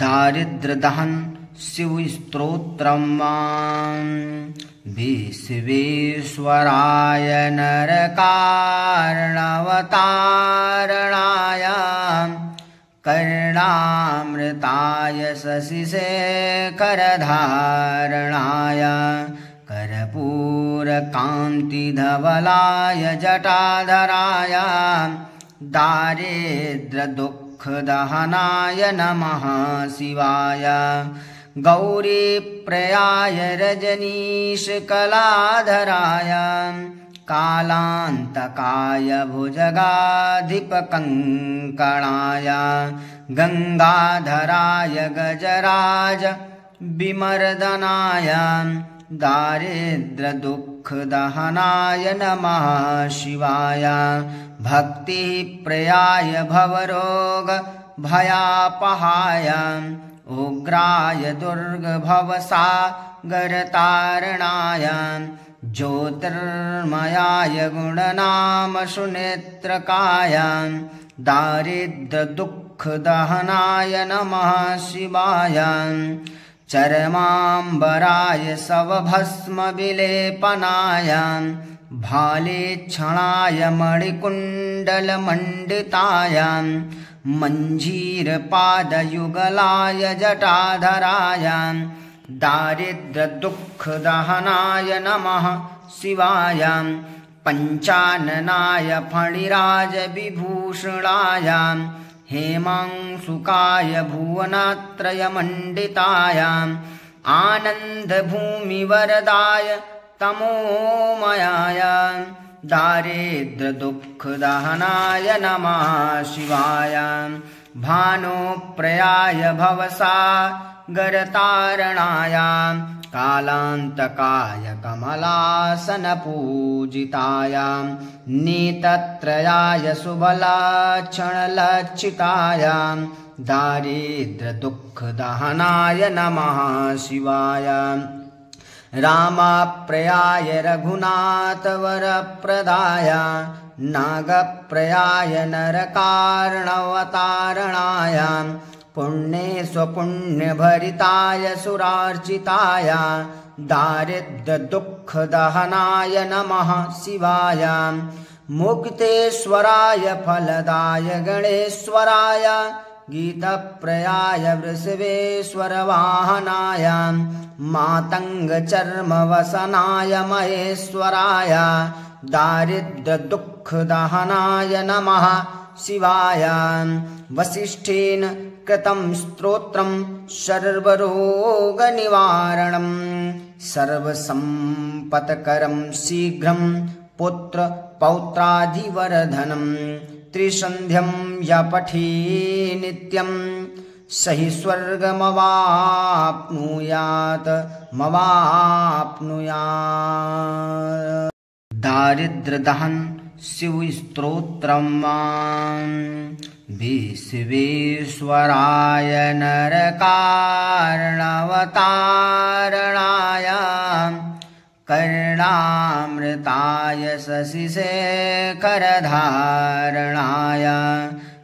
दारिद्र्यदहन शिवस्तोत्रम् विश्वेश्वराय नरकार्णवतारणाय कर्णामृताय शशिशेखरधारणाय कर्पूरकान्तिधवलाय जटाधराय दारिद्र्यदुःखदहनाय नमः शिवाय गौरीप्रियाय रजनीशकलाधराय कालान्तकाय भुजगाधिपकङ्कणाय गङ्गाधराय गजराज विमर्दनाय दारिद्र्यदुःखदहनाय नमः शिवाय भक्तिप्रियाय भवरोगभयापहाय उग्राय दुर्गभवसागरतारणाय ज्योतिर्मयाय गुणनामसुनेत्रकाय दारिद्र्यदुःखदहनाय नमः शिवाय चरमाम्बराय शवभस्मविलेपनाय भालेक्षणाय मणिकुण्डलमण्डिताय मञ्जीरपादयुगलाय जटाधराय दारिद्र्यदुःखदहनाय नमः शिवाय पञ्चाननाय फणिराजविभूषणाय हेमांशुकाय भुवनत्रयमण्डिताय आनन्दभूमिवरदाय तमोमयाय दारिद्र्यदुःखदहनाय नमः शिवाय भानुप्रियाय भवसागरतारणाय कालान्तकाय कमलासनपूजिताय नीतत्रयाय शुभलक्षणलक्षिताय दारिद्र्यदुःखदहनाय नमः शिवाय रामप्रियाय रघुनाथवरप्रदाय नागप्रियाय नरकार्णवतारणाय पुण्ये स्वपुण्यभरिताय सुरार्चिताय दारिद्र्यदुःखदहनाय नमः शिवाय मुक्तेश्वराय फलदाय गणेश्वराय गीतप्रियाय वृषभेश्वरवाहनाय मातङ्गचर्मवसनाय महेश्वराय दारिद्र्यदुःखदहनाय नमः शिवाय वसिष्ठेन कृतं स्तोत्रं सर्वरोगनिवारणं सर्वसम्पत्करं शीघ्रं पुत्रपौत्रादिवर्धनं त्रिसन्ध्यं या पठे नित्यं सहि स्वर्गमवाप्नुयात् दारिद्र्यदहन शिवस्तोत्रम् विश्वेश्वराय नरकार्णवतारणाय कर्णामृताय शशिशेखरधारणाय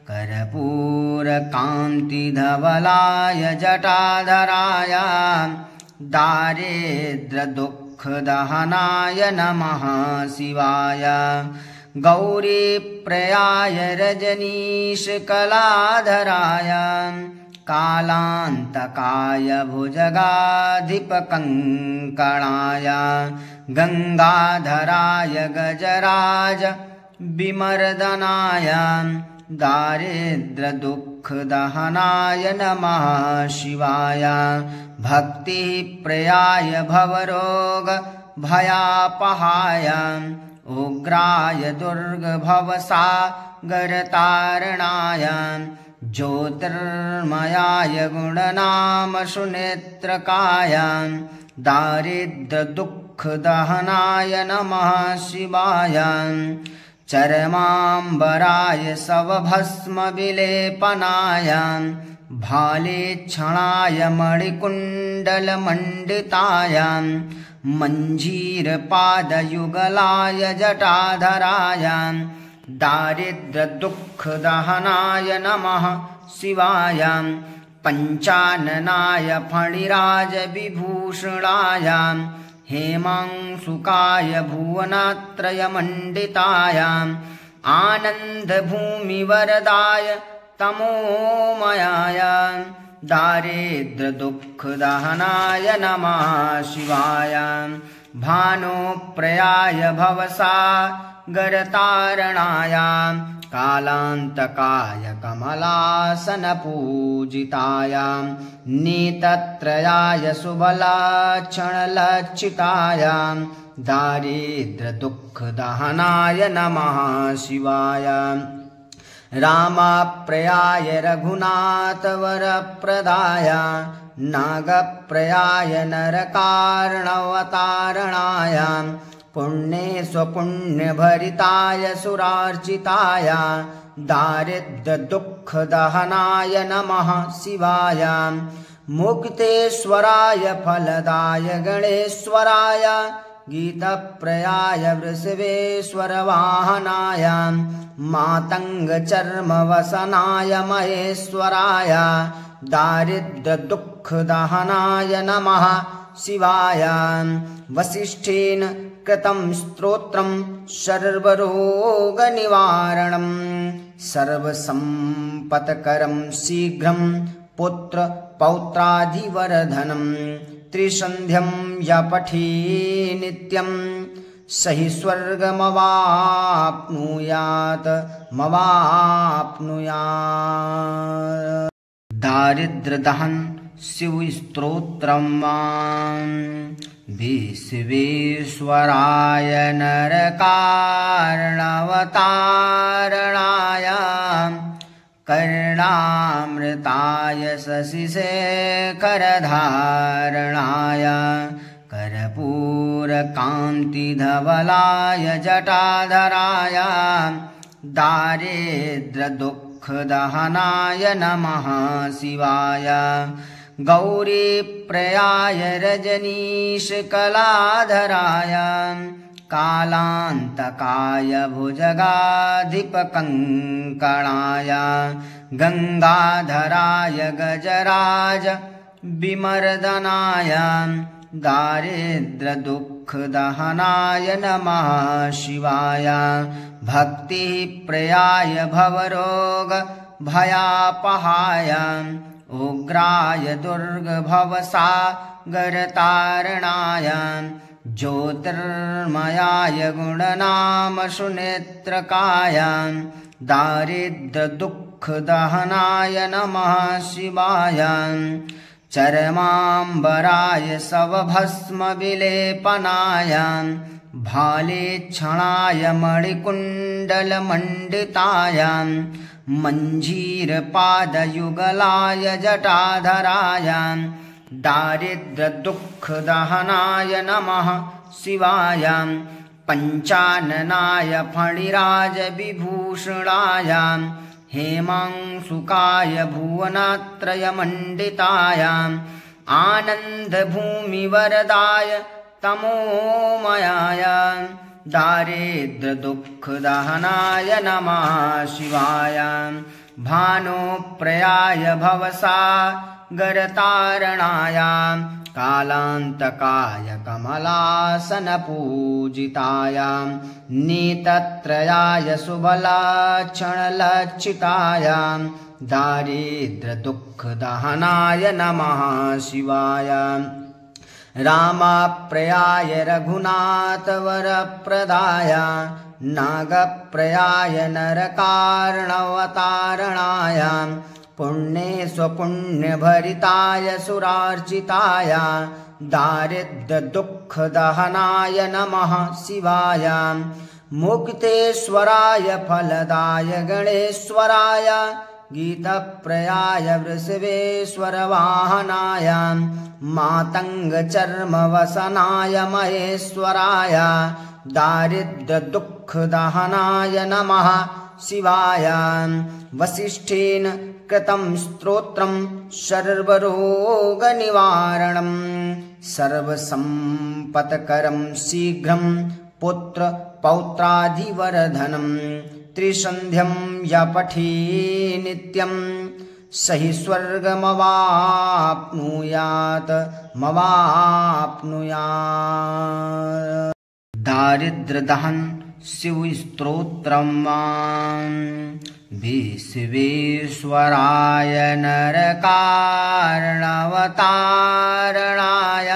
कर्पूरकान्तिधवलाय जटाधराय दारिद्र्यदुःखदहनाय नमः शिवाय गौरीप्रियाय रजनीशकलाधराय कालान्तकाय भुजगाधिपकङ्कणाय गङ्गाधराय गजराज विमर्दनाय दारिद्र्यदुःखदहनाय नमः शिवाय भक्तिप्रियाय भवरोगभयापहाय उग्राय दुर्गभवसागरतारणाय ज्योतिर्मयाय गुणनामसुनेत्रकाय दारिद्र्यदुःखदहनाय नमः शिवाय चरमाम्बराय शवभस्मविलेपनाय भालेक्षणाय मणिकुण्डलमण्डिताय मञ्जीरपादयुगलाय जटाधराय दारिद्र्यदुःखदहनाय नमः शिवाय पञ्चाननाय फणिराजविभूषणाय हेमांशुकाय भुवनत्रयमण्डिताय आनन्दभूमिवरदाय तमोमयाय दारिद्र्यदुःखदहनाय नमः शिवाय भानुप्रयाय भवसागरतारणाय कालान्तकाय कमलासनपूजिताय नीतत्रयाय सुबलाक्षणलक्षिताय दारिद्र्यदुःखदहनाय नमः शिवाय रामप्रयाय रघुनाथवरप्रदाय नागप्रयाय नरकार्णवतारणाय पुण्ये स्वपुण्यभरिताय सुरार्चिताय दारिद्र्यदुःखदहनाय नमः शिवाय मुक्तेश्वराय फलदाय गणेश्वराय गीतप्रयाय वृषभेश्वरवाहनाय मातङ्गचर्मवसनाय महेश्वराय दारिद्र्यदुःखदहनाय नमः शिवाय वसिष्ठेन कृतं स्तोत्रं सर्वरोगनिवारणं सर्वसम्पत्करं शीघ्रं पुत्रपौत्रादिवर्धनं त्रिसन्ध्यं य पठे नित्यं स हि स्वर्गमवाप्नुयात् दारिद्र्यदहन शिवस्तोत्रं विश्वेश्वराय नरकार्णवतारणाय कर्णामृताय शशिशेखरधारणाय कर्पूरकान्तिधवलाय जटाधराय दारिद्र्यदुःखदहनाय नमः शिवाय गौरीप्रयाय रजनीशकलाधराय कालान्तकाय भुजगाधिपकङ्कणाय गङ्गाधराय गजराज विमर्दनाय दारिद्र्यदुःखदहनाय नमः शिवाय भक्तिप्रियाय भवरोगभयापहाय उग्राय दुर्गभवसागरतारणाय ज्योतिर्मयाय गुणनामसुनेत्रकाय दारिद्र्यदुःखदहनाय नमः शिवाय चरमाम्बराय शवभस्मविलेपनाय भालेक्षणाय मणिकुण्डलमण्डिताय मञ्जीरपादयुगलाय जटाधराय दारिद्र्यदुःखदहनाय नमः शिवाय पञ्चाननाय फणिराजविभूषणाय हेमांशुकाय भुवनत्रयमण्डिताय आनन्दभूमिवरदाय तमोमयाय दारिद्र्यदुःखदहनाय नमः शिवाय भानुप्रयाय भवसागरतारणाय कालान्तकाय कमलासनपूजिताय नीतत्रयाय सुबलाक्षणलक्षिताय दारिद्र्यदुःखदहनाय नमः शिवाय रामप्रयाय रघुनाथवरप्रदाय नागप्रयाय नरकार्णवतारणाय पुण्ये स्वपुण्यभरिताय सुरार्चिताय दारिद्र्यदुःखदहनाय नमः शिवाय मुक्तेश्वराय फलदाय गणेश्वराय गीतप्रयाय वृषभेश्वरवाहनाय मातङ्गचर्मवसनाय महेश्वराय दारिद्र्यदुःखदहनाय नमः शिवाय वसिष्ठेन कृतं स्तोत्रं सर्वरोगनिवारणं सर्वसम्पत्करं शीघ्रं पुत्रपौत्रादिवर्धनं त्रिसन्ध्यं य पठे नित्यं स हि स्वर्गमवाप्नुयात् मवाप्नुयात्। दारिद्र्यदहन् शिवस्तोत्रम् विश्वेश्वराय नरकार्णवतारणाय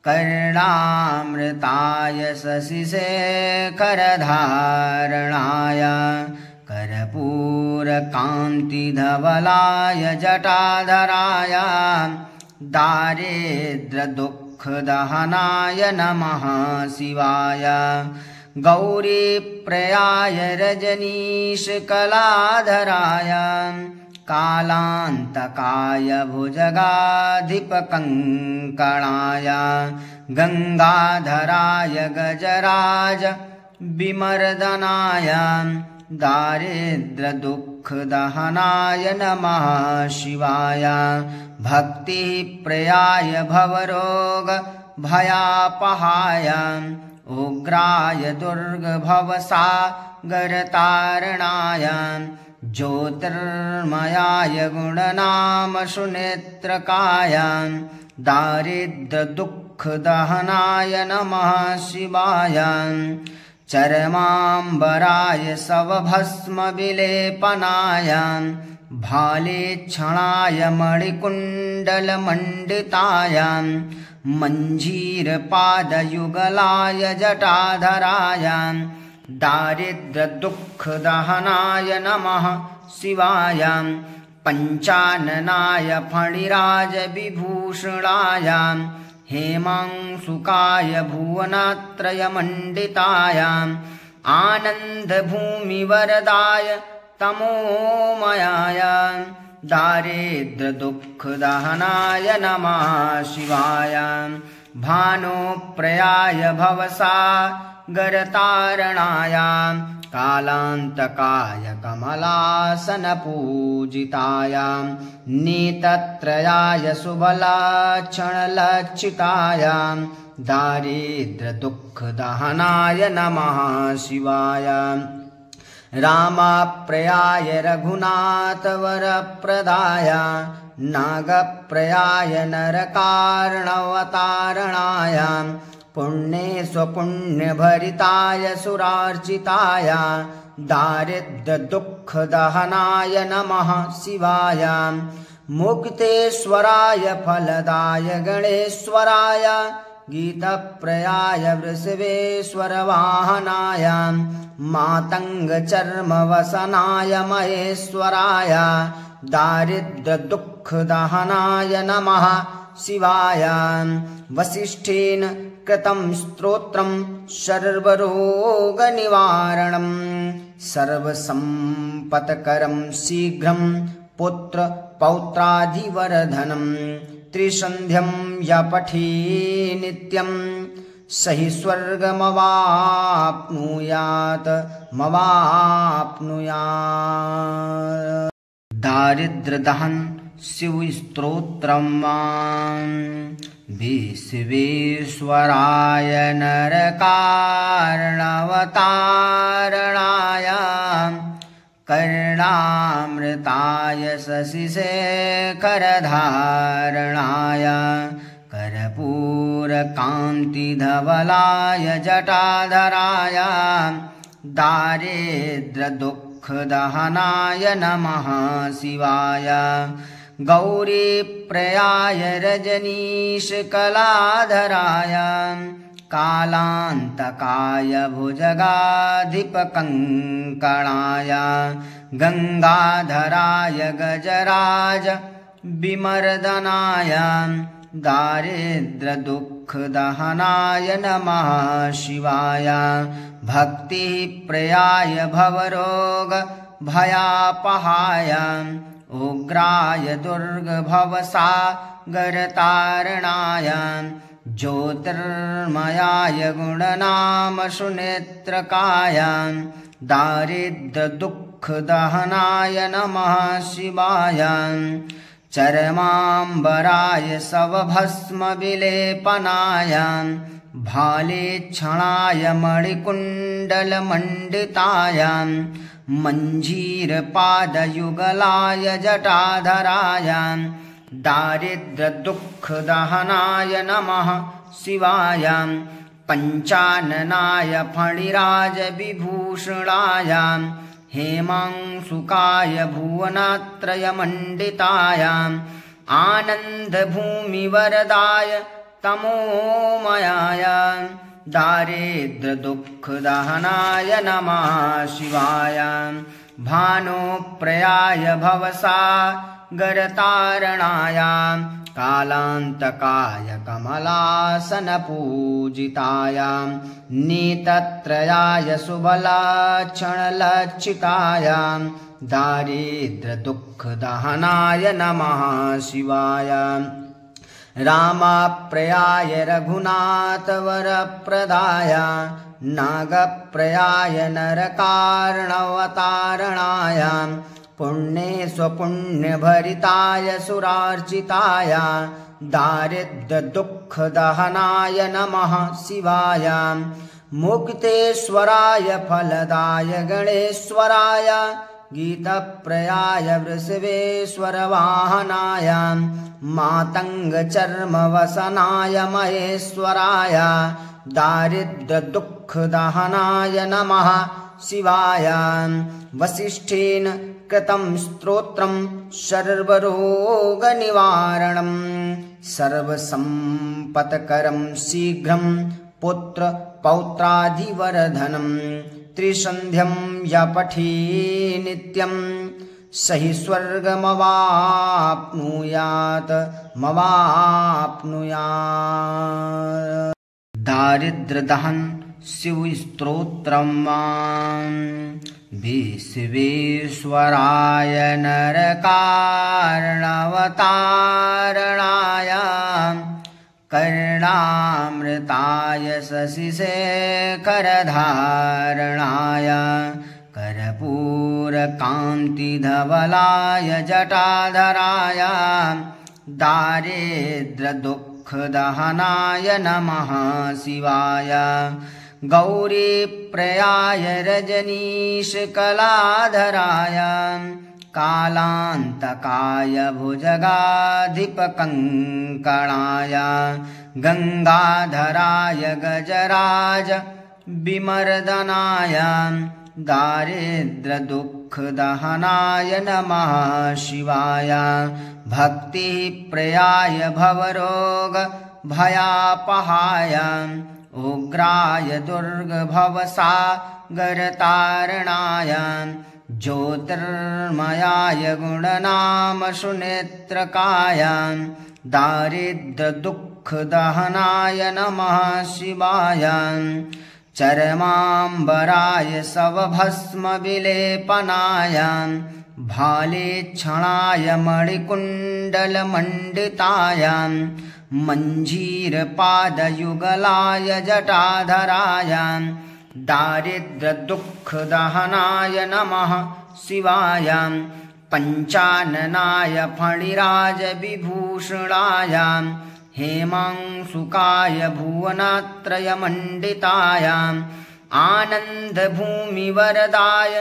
कर्णामृताय शशिशेखरधारणाय कर्पूरकान्तिधवलाय जटाधराय दारिद्र्यदुःखदहनाय नमः शिवाय। गौरीप्रियाय रजनीशकलाधराय कालान्तकाय भुजगाधिपकङ्कणाय गङ्गाधराय गजराज विमर्दनाय दारिद्र्यदुःखदहनाय नमः शिवाय। भक्तिप्रियाय भवरोगभयापहाय उग्राय दुर्गभवसागरतारणाय ज्योतिर्मयाय गुणनामसुनेत्रकाय दारिद्र्यदुःखदहनाय नमः शिवाय। चर्माम्बराय शवभस्मविलेपनाय भालेक्षणाय मणिकुण्डलमण्डिताय मञ्जीरपादयुगलाय जटाधराय दारिद्र्यदुःखदहनाय नमः शिवाय। पञ्चाननाय फणिराजविभूषणाय हेमांशुकाय भुवनत्रयमण्डिताय आनन्दभूमिवरदाय तमोमयाय दारिद्र्यदुःखदहनाय नमः शिवाय। भानुप्रियाय भवसागरतारणाय कालान्तकाय कमलासनपूजिताय नीतत्रयाय शुभलक्षणलक्षिताय दारिद्र्यदुःखदहनाय नमः शिवाय। रामप्रियाय रघुनाथवरप्रदाय नागप्रियाय नरकार्णवतारणाय पुण्ये स्वपुण्यभरिताय सुरार्चिताय दारिद्र्यदुःखदहनाय नमः शिवाय। मुक्तेश्वराय फलदाय गणेश्वराय गीतप्रियाय वृषभेश्वरवाहनाय मातङ्गचर्मवसनाय महेश्वराय दारिद्र्यदुःखदहनाय नमः शिवाय। वसिष्ठेन कृतं स्तोत्रं सर्वरोगनिवारणं सर्वसम्पत्करं शीघ्रं पुत्रपौत्रादिवर्धनं त्रिसन्ध्यं य पठे नित्यं स हि स्वर्गमवाप्नुयात् मवाप्नुयात्। दारिद्र्यदहन् शिवस्तोत्रम् विश्वेश्वराय नरकार्णवतारणाय कर्णामृताय शशिशेखरधारणाय कर्पूरकान्तिधवलाय जटाधराय दारिद्र्यदुःखदहनाय नमः शिवाय। गौरीप्रियाय रजनीशकलाधराय कालान्तकाय भुजगाधिपकङ्कणाय गङ्गाधराय गजराज विमर्दनाय दारिद्र्यदुःखदहनाय नमः शिवाय। भक्तिप्रियाय भवरोगभयापहाय उग्राय दुर्गभवसागरतारणाय ज्योतिर्मयाय गुणनामसुनेत्रकाय दारिद्र्यदुःखदहनाय नमः शिवाय। चर्माम्बराय शवभस्मविलेपनाय भालेक्षणाय मणिकुण्डलमण्डिताय मञ्जीरपादयुगलाय जटाधराय दारिद्र्यदुःखदहनाय नमः शिवाय पञ्चाननाय फणिराजविभूषणाय हेमांशुकाय भुवनत्रयमण्डिताय आनन्दभूमिवरदाय तमोमयाय दारिद्र्यदुःखदहनाय नमः शिवाय भानुप्रयाय भवसागरतारणाय कालान्तकाय कमलासनपूजिताय नीतत्रयाय सुबलाक्षणलक्षिताय दारिद्र्यदुःखदहनाय नमः शिवाय रामप्रयाय रघुनाथवरप्रदाय नागप्रयाय नरकार्णवतारणाय पुण्ये स्वपुण्यभरिताय सुरार्चिताय दारिद्र्यदुःखदहनाय नमः शिवाय मुक्तेश्वराय फलदाय गणेश्वराय गीतप्रयाय वृषभेश्वरवाहनाय मातङ्गचर्मवसनाय महेश्वराय दारिद्र्यदुःखदहनाय नमः शिवाय वसिष्ठेन कृतं स्तोत्रं सर्वरोगनिवारणं सर्वसम्पत्करं शीघ्रं पुत्रपौत्रादिवर्धनं त्रिसन्ध्यं यपठे नित्यं सहि स्वर्गमवाप्नुयात् दारिद्र्यदहन शिवस्तोत्रम् विश्वेश्वराय नरकार्णवतारणाय कर्णामृताय शशिशेखरधारणाय कर्पूरकान्तिधवलाय जटाधराय दारिद्र्यदुःखदहनाय नमः शिवाय गौरीप्रयाय रजनीशकलाधराय कालान्तकाय भुजगाधिपकङ्कणाय गङ्गाधराय गजराज विमर्दनाय दारिद्र्यदुःखदहनाय नमः शिवाय भक्तिप्रियाय भवरोगभयापहाय उग्राय दुर्गभवसागरतारणाय ज्योतिर्मयाय गुणनामसुनेत्रकाय दारिद्र्यदुःखदहनाय नमः शिवाय चरमाम्बराय शवभस्मविलेपनाय भालेक्षणाय मणिकुण्डलमण्डिताय मञ्जीरपादयुगलाय जटाधराय दारिद्र्यदुःखदहनाय नमः शिवाय पञ्चाननाय फणिराजविभूषणाय हेमांशुकाय भुवनत्रयमण्डिताय आनन्दभूमिवरदाय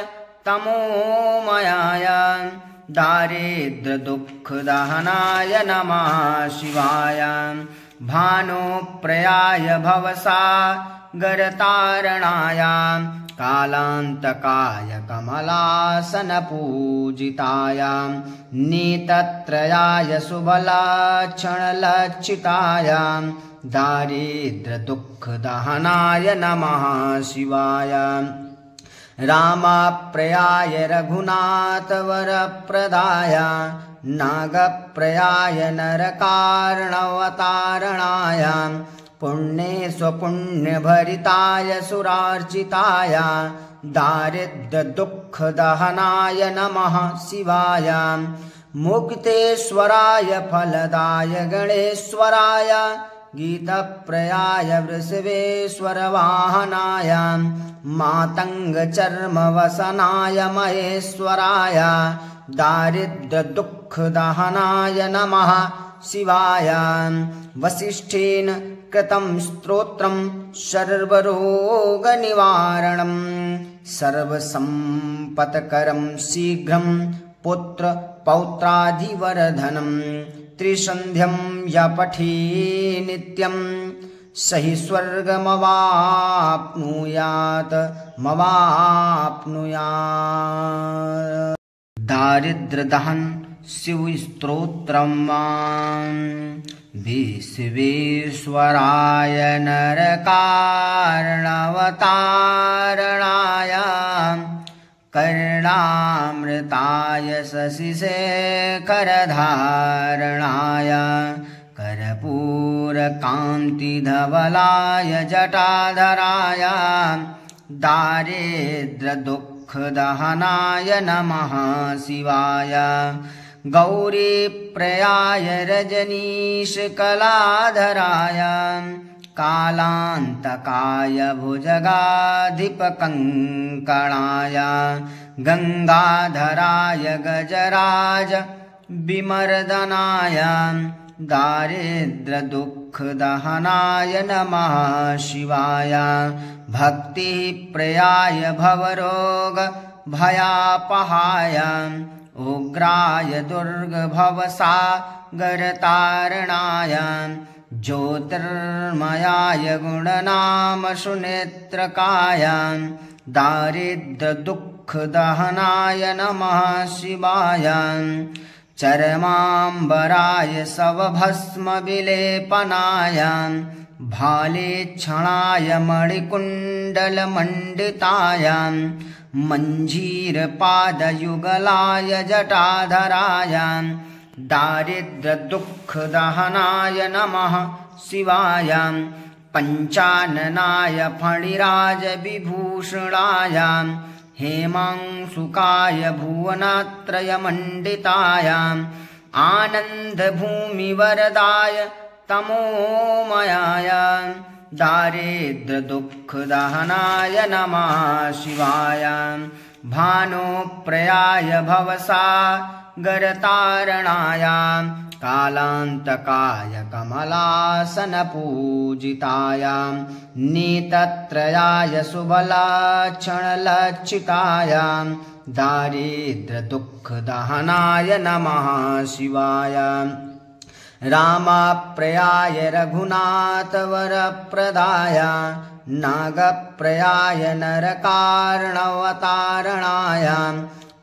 तमोमयाय दारिद्र्यदुःखदहनाय नमः शिवाय भानुप्रयाय भवसागरतारणाय कालान्तकाय कमलासनपूजिताय नीतत्रयाय सुबलाक्षणलक्षिताय दारिद्र्यदुःखदहनाय नमः शिवाय रामप्रयाय रघुनाथवरप्रदाय नागप्रयाय नरकार्णवतारणाय पुण्ये स्वपुण्यभरिताय सुरार्चिताय दारिद्र्यदुःखदहनाय नमः शिवाय मुक्तेश्वराय फलदाय गणेश्वराय गीतप्रयाय वृषभेश्वरवाहनाय मातङ्गचर्मवसनाय महेश्वराय दारिद्र्यदुःखदहनाय नमः शिवाय वसिष्ठेन कृतं स्तोत्रं सर्वरोगनिवारणं सर्वसम्पत्करं शीघ्रं पुत्र पौत्रादिवर्धनं त्रिसन्ध्यं य पठे नित्यं स हि स्वर्गमवाप्नुयात् दारिद्र्यदहन शिवस्तोत्रं विश्वेश्वराय नरकारणवतारणाय कर्णामृताय शशिशेखरधारणाय कर्पूरकान्तिधवलाय जटाधराय दारिद्र्यदुःखदहनाय नमः शिवाय गौरीप्रियाय रजनीशकलाधराय कालान्तकाय भुजगाधिपकङ्कणाय गङ्गाधराय गजराज विमर्दनाय दारिद्र्यदुःखदहनाय नमः शिवाय भक्तिप्रियाय भवरोग भयापहाय उग्राय दुर्गभवसागरतारणाय ज्योतिर्मयाय गुणनामसुनेत्रकाय दारिद्र्यदुःखदहनाय नमः शिवाय चरमाम्बराय शवभस्मविलेपनाय भालेक्षणाय मणिकुण्डलमण्डिताय मञ्जीरपादयुगलाय जटाधराय दारिद्र्यदुःखदहनाय नमः शिवाय पञ्चाननाय फणिराजविभूषणाय हेमांशुकाय भुवनत्रयमण्डिताय आनन्दभूमिवरदाय तमोमयाय दारिद्र्यदुःखदहनाय नमः शिवाय भानुप्रियाय भवसागरतारणाय कालान्तकाय कमलासनपूजिताय नीतत्रयाय शुभलक्षणलक्षिताय दारिद्र्यदुःखदहनाय नमः शिवाय रामप्रियाय रघुनाथवरप्रदाय नागप्रियाय नरकारणवतारणाय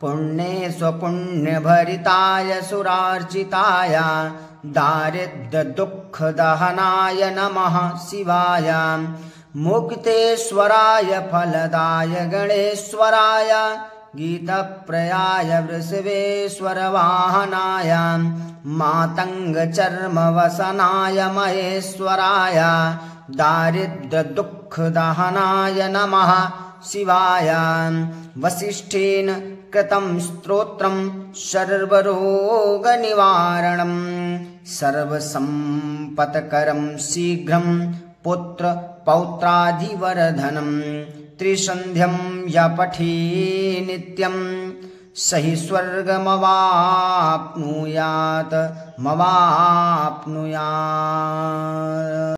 पुण्ये स्वपुण्यभरिताय सुरार्चिताय दारिद्र्यदुःखदहनाय नमः शिवाय मुक्तेश्वराय फलदाय गणेश्वराय गीतप्रियाय वृषभेश्वरवाहनाय मातङ्गचर्मवसनाय महेश्वराय दारिद्र्यदुःखदहनाय नमः शिवाय वसिष्ठेन कृतं स्तोत्रं सर्वरोगनिवारणं सर्वसम्पत्करं शीघ्रं पुत्र पौत्रादिवर्धनं त्रिसन्ध्यं य पठे नित्यं स हि स्वर्गमवाप्नुयात्